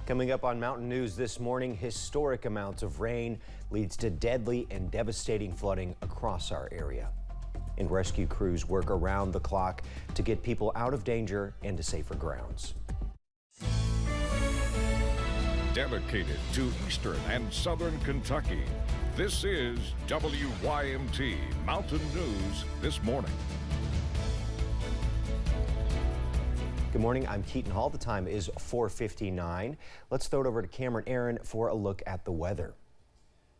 Coming up on Mountain News this morning, historic amounts of rain leads to deadly and devastating flooding across our area. And rescue crews work around the clock to get people out of danger and to safer grounds. Dedicated to eastern and southern Kentucky, this is WYMT Mountain News this morning. Good morning, I'm Keaton Hall. The time is 4:59. Let's throw it over to Cameron Aaron for a look at the weather.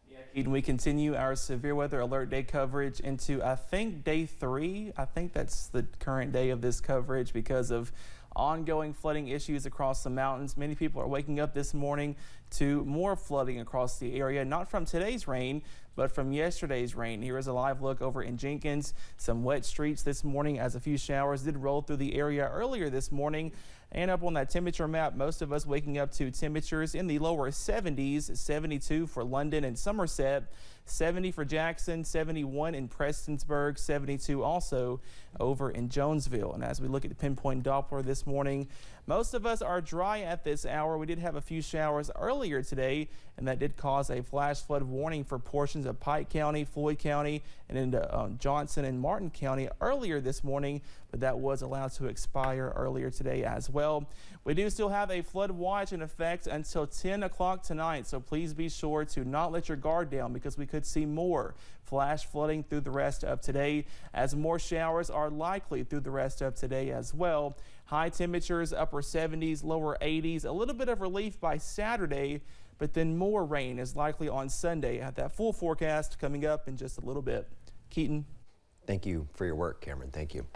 Yeah, Keaton, we continue our severe weather alert day coverage into, I think, day 3. I think that's the current day of this coverage because of ongoing flooding issues across the mountains. Many people are waking up this morning to more flooding across the area, not from today's rain, but from yesterday's rain. Here is a live look over in Jenkins. Some wet streets this morning as a few showers did roll through the area earlier this morning. And up on that temperature map, most of us waking up to temperatures in the lower 70s, 72 for London and Somerset, 70 for Jackson, 71 in Prestonsburg, 72 also over in Jonesville. And as we look at the pinpoint Doppler this morning, most of us are dry at this hour. We did have a few showers earlier today, and that did cause a flash flood warning for portions of Pike County, Floyd County, and into Johnson and Martin County earlier this morning, but that was allowed to expire earlier today as well. We do still have a flood watch in effect until 10 o'clock tonight, so please be sure to not let your guard down because we could see more flash flooding through the rest of today, as more showers are likely through the rest of today as well. High temperatures, upper 70s, lower 80s, a little bit of relief by Saturday, but then more rain is likely on Sunday. I have that full forecast coming up in just a little bit. Keaton. Thank you for your work, Cameron. Thank you.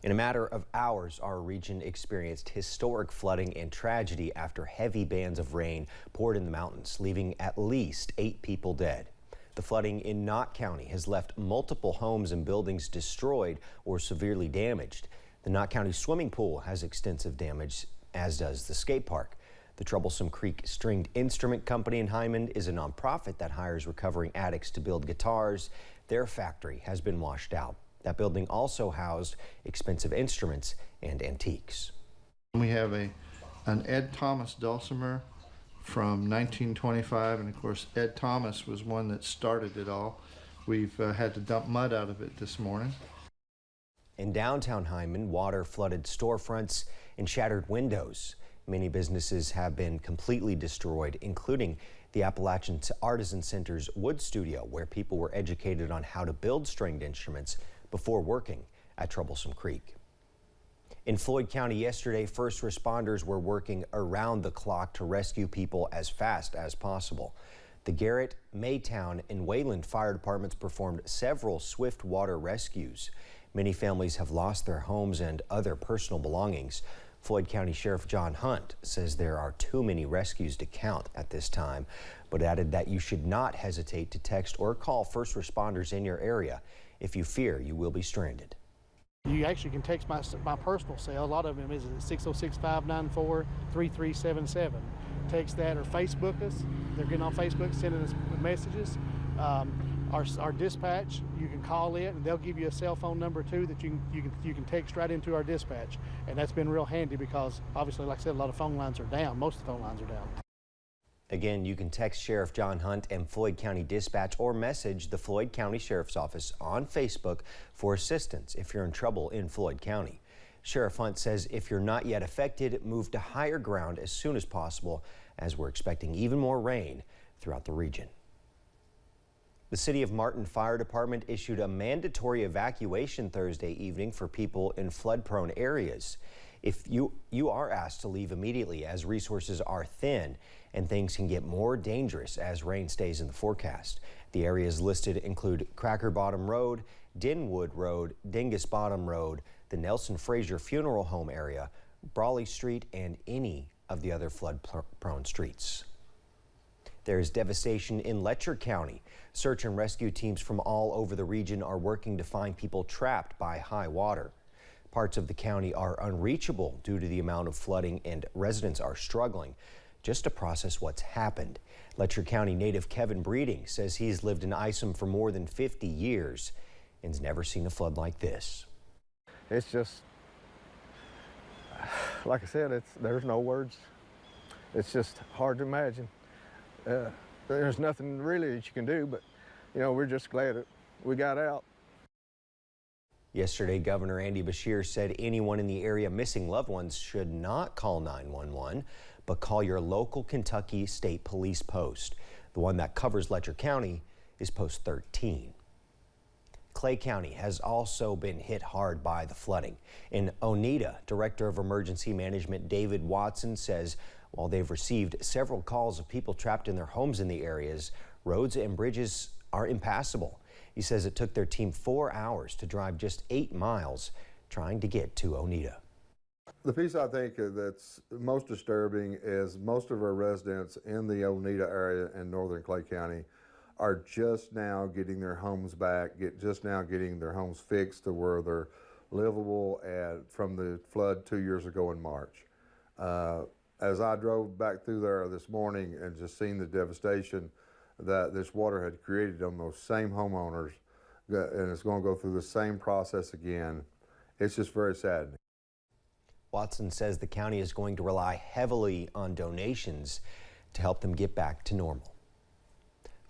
In a matter of hours, our region experienced historic flooding and tragedy after heavy bands of rain poured in the mountains, leaving at least 8 people dead. The flooding in Knott County has left multiple homes and buildings destroyed or severely damaged. The Knott County swimming pool has extensive damage, as does the skate park. The Troublesome Creek Stringed Instrument Company in Hyman is a nonprofit that hires recovering addicts to build guitars. Their factory has been washed out. That building also housed expensive instruments and antiques. We have an Ed Thomas dulcimer from 1925, and of course Ed Thomas was one that started it all. We've had to dump mud out of it this morning. In downtown Hyman, water flooded storefronts and shattered windows. Many businesses have been completely destroyed, including the Appalachian Artisan Center's wood studio, where people were educated on how to build stringed instruments before working at Troublesome Creek. In Floyd County yesterday, first responders were working around the clock to rescue people as fast as possible. The Garrett, Maytown, and Wayland fire departments performed several swift water rescues. Many families have lost their homes and other personal belongings. Floyd County Sheriff John Hunt says there are too many rescues to count at this time, but added that you should not hesitate to text or call first responders in your area if you fear you will be stranded. You actually can text my personal cell. A lot of them is at 606-594-3377. Text that or Facebook us. They're getting on Facebook, sending us messages. Our dispatch, you can call it, and they'll give you a cell phone number too that you can text right into our dispatch, and that's been real handy because obviously, like I said, a lot of phone lines are down. Most of the phone lines are down. Again, you can text Sheriff John Hunt and Floyd County Dispatch or message the Floyd County Sheriff's Office on Facebook for assistance if you're in trouble in Floyd County. Sheriff Hunt says if you're not yet affected, move to higher ground as soon as possible, as we're expecting even more rain throughout the region. The City of Martin Fire Department issued a mandatory evacuation Thursday evening for people in flood-prone areas. If you are asked to leave immediately, as resources are thin and things can get more dangerous as rain stays in the forecast. The areas listed include Cracker Bottom Road, Dinwood Road, Dingus Bottom Road, the Nelson Frazier Funeral Home area, Brawley Street, and any of the other flood-prone streets. There is devastation in Letcher County. Search and rescue teams from all over the region are working to find people trapped by high water. Parts of the county are unreachable due to the amount of flooding, and residents are struggling just to process what's happened. Letcher County native Kevin Breeding says he's lived in Isom for more than 50 years and's never seen a flood like this. It's just, like I said, there's no words. it's just hard to imagine. There's nothing really that you can do, but we're just glad that we got out. Yesterday, Governor Andy Beshear said anyone in the area missing loved ones should not call 911, but call your local Kentucky State Police post. The one that covers Letcher County is Post 13. Clay County has also been hit hard by the flooding. In Oneida, Director of Emergency Management David Watson says while they've received several calls of people trapped in their homes in the areas, roads and bridges are impassable. He says it took their team 4 hours to drive just 8 miles trying to get to Oneida. The piece I think that's most disturbing is most of our residents in the Oneida area in northern Clay County are just now getting their homes back, just now getting their homes fixed to where they're livable from the flood 2 years ago in March. As I drove back through there this morning and just seen the devastation that this water had created on those same homeowners, and it's going to go through the same process again, it's just very saddening. Watson says the county is going to rely heavily on donations to help them get back to normal.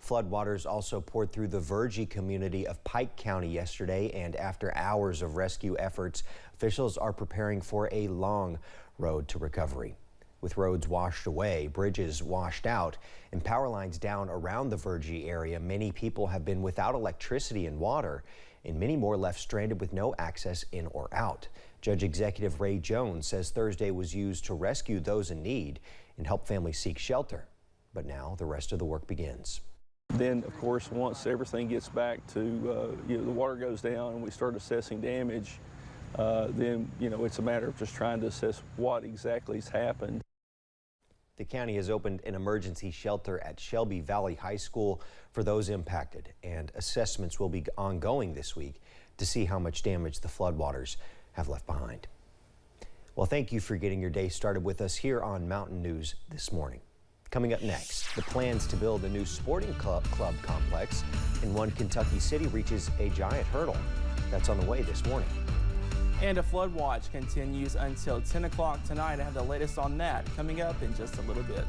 Floodwaters also poured through the Virgie community of Pike County yesterday, and after hours of rescue efforts, officials are preparing for a long road to recovery. With roads washed away, bridges washed out, and power lines down around the Virgie area, many people have been without electricity and water, and many more left stranded with no access in or out. Judge Executive Ray Jones says Thursday was used to rescue those in need and help families seek shelter. But now the rest of the work begins. Then, of course, once everything gets back to, the water goes down and we start assessing damage, then, it's a matter of just trying to assess what exactly has happened. The county has opened an emergency shelter at Shelby Valley High School for those impacted, and assessments will be ongoing this week to see how much damage the floodwaters have left behind. Well, thank you for getting your day started with us here on Mountain News this morning. Coming up next, the plans to build a new sporting club complex in one Kentucky city reaches a giant hurdle. That's on the way this morning. And a flood watch continues until 10 o'clock tonight. I have the latest on that coming up in just a little bit.